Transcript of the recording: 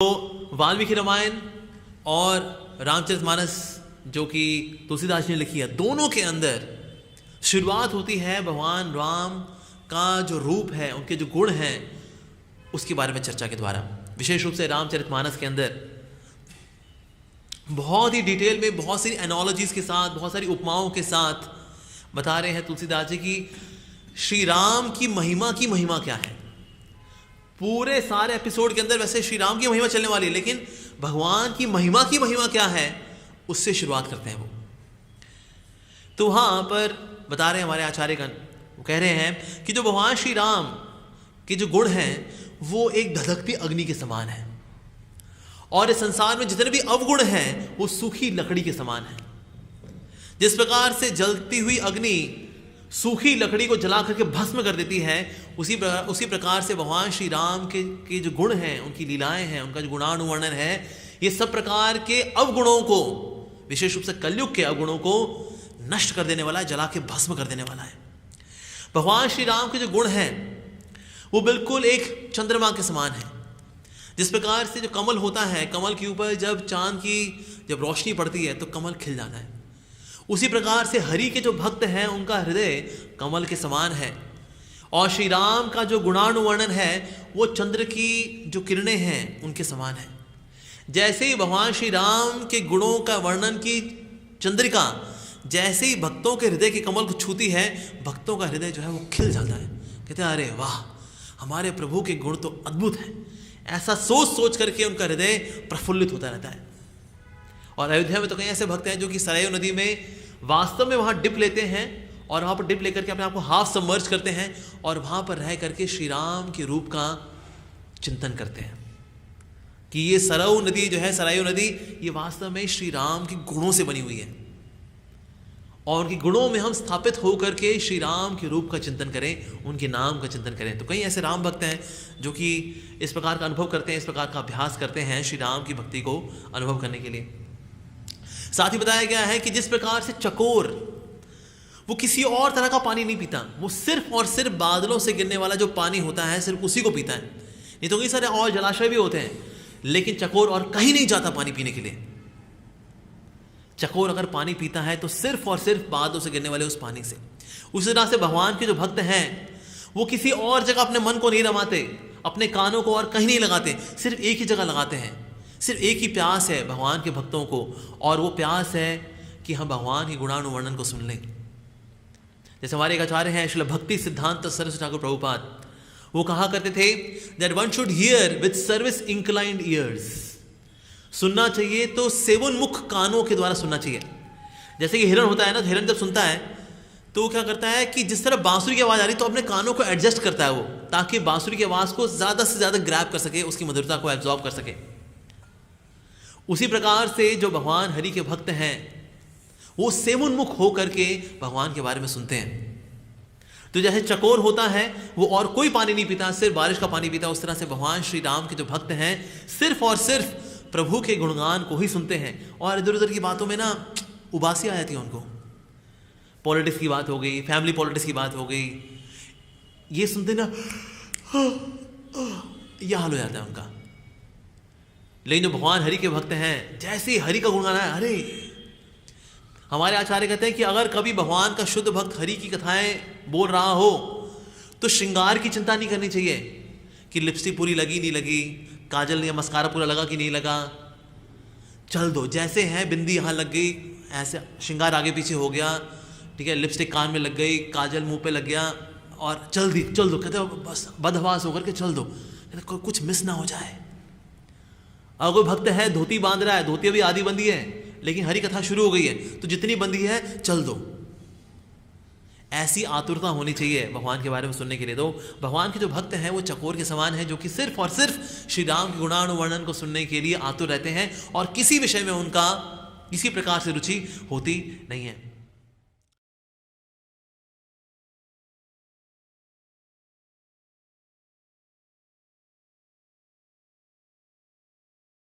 तो वाल्मीकि रामायण और रामचरितमानस जो कि तुलसीदास जी ने लिखी है, दोनों के अंदर शुरुआत होती है भगवान राम का जो रूप है, उनके जो गुण हैं, उसके बारे में चर्चा के द्वारा। विशेष रूप से रामचरितमानस के अंदर बहुत ही डिटेल में, बहुत सारी एनोलॉजीज के साथ, बहुत सारी उपमाओं के साथ बता रहे हैं तुलसीदास जी की श्री राम की महिमा क्या है। पूरे सारे एपिसोड के अंदर वैसे श्री राम की महिमा चलने वाली है, लेकिन भगवान की महिमा क्या है, उससे शुरुआत करते हैं वो। तो वहां पर बता रहे हैं हमारे आचार्यगण, वो कह रहे हैं कि जो भगवान श्री राम के जो गुण हैं वो एक धधकती अग्नि के समान है, और इस संसार में जितने भी अवगुण हैं वो सूखी लकड़ी के समान है। जिस प्रकार से जलती हुई अग्नि सूखी लकड़ी को जला करके भस्म कर देती है, उसी प्रकार से भगवान श्री राम के जो गुण हैं, उनकी लीलाएं हैं, उनका जो गुणानुवर्णन है, ये सब प्रकार के अवगुणों को, विशेष रूप से कलयुग के अवगुणों को नष्ट कर देने वाला है, जला के भस्म कर देने वाला है। भगवान श्री राम के जो गुण हैं वो बिल्कुल एक चंद्रमा के समान है। जिस प्रकार से जो कमल होता है, कमल के ऊपर जब चांद की जब रोशनी पड़ती है तो कमल खिल जाता है, उसी प्रकार से हरि के जो भक्त हैं उनका हृदय कमल के समान है। और श्री राम का जो गुणानुवर्णन है वो चंद्र की जो किरणें हैं उनके समान है। जैसे ही भगवान श्री राम के गुणों का वर्णन की चंद्रिका जैसे ही भक्तों के हृदय के कमल को छूती है, भक्तों का हृदय जो है वो खिल जाता है। कहते हैं अरे वाह, हमारे प्रभु के गुण तो अद्भुत हैं। ऐसा सोच सोच करके उनका हृदय प्रफुल्लित होता रहता है। और अयोध्या में तो कई ऐसे भक्त हैं जो कि सरयू नदी में वास्तव में वहाँ डिप लेते हैं, और वहाँ पर डिप लेकर के अपने आप को हाफ सबमर्ज करते हैं, और वहाँ पर रह करके श्री राम के रूप का चिंतन करते हैं कि ये सरयू नदी जो है, सरयू नदी, ये वास्तव में श्री राम के गुणों से बनी हुई है, और उनके गुणों में हम स्थापित होकर के श्री राम के रूप का चिंतन करें, उनके नाम का चिंतन करें। तो कई ऐसे राम भक्त हैं जो कि इस प्रकार का अनुभव करते हैं, इस प्रकार का अभ्यास करते हैं श्री राम की भक्ति को अनुभव करने के लिए। साथ ही बताया गया है कि जिस प्रकार से चकोर वो किसी और तरह का पानी नहीं पीता, वो सिर्फ और सिर्फ बादलों से गिरने वाला जो पानी होता है सिर्फ उसी को पीता है। नहीं तो कई सारे और जलाशय भी होते हैं, लेकिन चकोर और कहीं नहीं जाता पानी पीने के लिए। चकोर अगर पानी पीता है तो सिर्फ और सिर्फ बादलों से गिरने वाले उस पानी से। उसी तरह से भगवान के जो भक्त हैं वो किसी और जगह अपने मन को नहीं रमाते, अपने कानों को और कहीं नहीं लगाते, सिर्फ एक ही जगह लगाते हैं। सिर्फ एक ही प्यास है भगवान के भक्तों को, और वो प्यास है कि हम भगवान के गुणानुवर्णन को सुन लें। जैसे हमारे एक आचार्य हैं श्रील भक्ति सिद्धांत सरस्वती ठाकुर प्रभुपाद, वो कहा करते थे that one should hear with service inclined years. सुनना चाहिए तो सेवोन्मुख कानों के द्वारा सुनना चाहिए। जैसे कि हिरण होता है ना, तो हिरण जब सुनता है तो वो क्या करता है कि जिस तरह बांसुरी की आवाज़ आ रही तो अपने कानों को एडजस्ट करता है वो, ताकि बांसुरी की आवाज़ को ज़्यादा से ज़्यादा ग्रैब कर सके, उसकी मधुरता को एब्जॉर्ब कर सके। उसी प्रकार से जो भगवान हरि के भक्त हैं वो सेवोन्मुख होकर के भगवान के बारे में सुनते हैं। तो जैसे चकोर होता है वो और कोई पानी नहीं पीता, सिर्फ बारिश का पानी पीता, उस तरह से भगवान श्री राम के जो भक्त हैं सिर्फ और सिर्फ प्रभु के गुणगान को ही सुनते हैं, और इधर उधर की बातों में ना उबासी आ जाती है उनको। पॉलिटिक्स की बात हो गई, फैमिली पॉलिटिक्स की बात हो गई, ये सुनते ना यह हाल हो जाता है उनका। लेकिन जो भगवान हरि के भक्त हैं, जैसे ही हरि का गुणगान है, अरे हमारे आचार्य कहते हैं कि अगर कभी भगवान का शुद्ध भक्त हरि की कथाएं बोल रहा हो तो श्रृंगार की चिंता नहीं करनी चाहिए कि लिपस्टिक पूरी लगी नहीं लगी, काजल या मस्कारा पूरा लगा कि नहीं लगा। चल दो, जैसे है बिंदी यहाँ लग गई, ऐसे श्रृंगार आगे पीछे हो गया, ठीक है, लिपस्टिक कान में लग गई, काजल मुंह पे लग गया, और चल दो। कहते बस बदहवास होकर के चल दो, कहते कुछ मिस ना हो जाए। अगर कोई भक्त है धोती बांध रहा है, धोती अभी आधी बंदी है, लेकिन हरि कथा शुरू हो गई है, तो जितनी बंदी है चल दो। ऐसी आतुरता होनी चाहिए भगवान के बारे में सुनने के लिए। तो भगवान के जो भक्त हैं वो चकोर के समान हैं, जो कि सिर्फ और सिर्फ श्री राम के गुणानुवर्णन को सुनने के लिए आतुर रहते हैं, और किसी विषय में उनका किसी प्रकार से रुचि होती नहीं है।